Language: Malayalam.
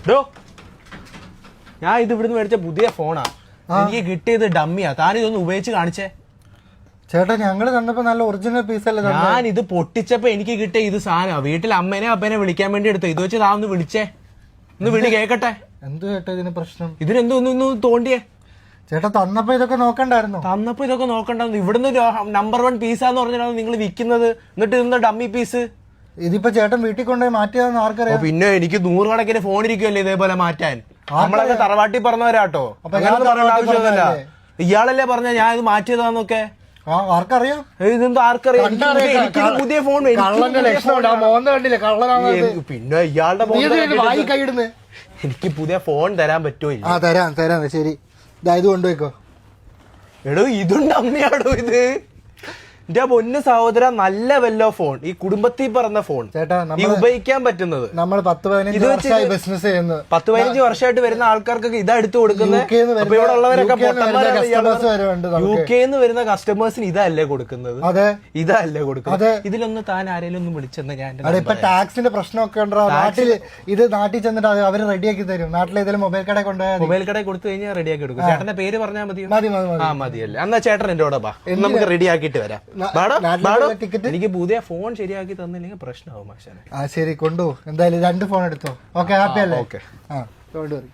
ഡോ, ഞാൻ ഇത് ഇവിടുന്ന് മേടിച്ച പുതിയ ഫോണാ. എനിക്ക് കിട്ടിയത് ഡമ്മിയാ. താനിതൊന്ന് ഉപയോഗിച്ച് കാണിച്ചേ. ചേട്ടാ ഞങ്ങള് കണ്ടപ്പോ നല്ല ഒറിജിനൽ പീസ് അല്ലേ? ഞാൻ ഇത് പൊട്ടിച്ചപ്പോ എനിക്ക് കിട്ടിയ ഇത് സാധനം വീട്ടിൽ അമ്മേനെ അപ്പനെ വിളിക്കാൻ വേണ്ടി എടുത്തു. ഇത് വെച്ച് താ ഒന്ന് വിളിച്ചേ, ഒന്ന് വിളി കേക്കട്ടെ. എന്ത് ചേട്ടാ ഇതിന് പ്രശ്നം? ഇതിനെന്തോന്നു തോണ്ടിയേ? ചേട്ടാ തന്നപ്പോ ഇതൊക്കെ നോക്കണ്ടായിരുന്നു. തന്നപ്പോ ഇതൊക്കെ നോക്കണ്ടായിരുന്നു. ഇവിടുന്ന് നമ്പർ 1 പീസാന്ന് പറഞ്ഞാണ് നിങ്ങൾ വിൽക്കുന്നത്. എന്നിട്ട് ഇതെന്താ ഡമ്മി പീസ്? ഇതിപ്പോ ചേട്ടൻ വീട്ടിൽ കൊണ്ടുപോയി മാറ്റിയതെന്ന് ആർക്കറിയാം? പിന്നെ എനിക്ക് 100 കണക്കിന് ഫോൺ ഇരിക്കുമല്ലേ ഇതേപോലെ മാറ്റാൻ. നമ്മളൊക്കെ തറവാട്ടി പറഞ്ഞവരാട്ടോ. ആവശ്യമൊന്നുമില്ല. ഇയാളല്ലേ പറഞ്ഞ ഞാൻ ഇത് മാറ്റിയതാന്നൊക്കെ. ആർക്കറിയാം? ഇതെന്താ ആർക്കറിയാം? എനിക്ക് പുതിയ ഫോൺ. പിന്നെ ഇയാളുടെ എനിക്ക് പുതിയ ഫോൺ തരാൻ പറ്റുമോ? തരാം. ശരി, ഇത് കൊണ്ടുപോയിക്കോ. എടോ ഇതുണ്ട് അമ്മയാടോ ഇത്. എന്റെ പൊന്ന് സഹോദര, നല്ല വെല്ലോ ഫോൺ, ഈ കുടുംബത്തിൽ പറഞ്ഞ ഫോൺ ചേട്ടാ, ഈ ഉപയോഗിക്കാൻ പറ്റുന്നത്. നമ്മൾ 10-15 വർഷമായി ബിസിനസ് ചെയ്യുന്നത്. 10-15 വർഷമായിട്ട് വരുന്ന ആൾക്കാർക്കൊക്കെ ഇതാ എടുത്തു കൊടുക്കുന്നത്. അപ്പൊ ഇവിടെ ഉള്ളവരൊക്കെ UK വരുന്ന കസ്റ്റമേഴ്സിന് ഇതല്ലേ കൊടുക്കുന്നത്? ഇതല്ലേ കൊടുക്കുന്നത്? ഇതിലൊന്ന് താൻ ആരെങ്കിലും ഒന്ന് വിളിച്ചെന്ന് ഞാൻ. ഇപ്പൊ ടാക്സിന്റെ പ്രശ്നമൊക്കെ ഉണ്ടോ നാട്ടില്? ഇത് നാട്ടിൽ ചെന്നിട്ട് അവര് റെഡിയാക്കി തരും. നാട്ടിലേതെങ്കിലും മൊബൈൽ കടയിൽ കൊണ്ടുപോയാൽ മൊബൈൽ കടയിൽ കൊടുത്തു കഴിഞ്ഞാൽ റെഡിയാക്കി കൊടുക്കും. ചേട്ടന്റെ പേര് പറഞ്ഞാൽ മതിയല്ലേ? എന്നാ ചേട്ടൻ എന്റെ കൂടെ ബാ, നമുക്ക് റെഡിയാക്കിട്ട് വരാം. എനിക്ക് പുതിയ ഫോൺ ശരിയാക്കി തന്നില്ലെങ്കിൽ പ്രശ്നമാവും. ശരി, കൊണ്ടുപോ. എന്തായാലും 2 ഫോൺ എടുത്തോ. ഓക്കെ, ഹാപ്പി അല്ലേ? Okay, don't worry.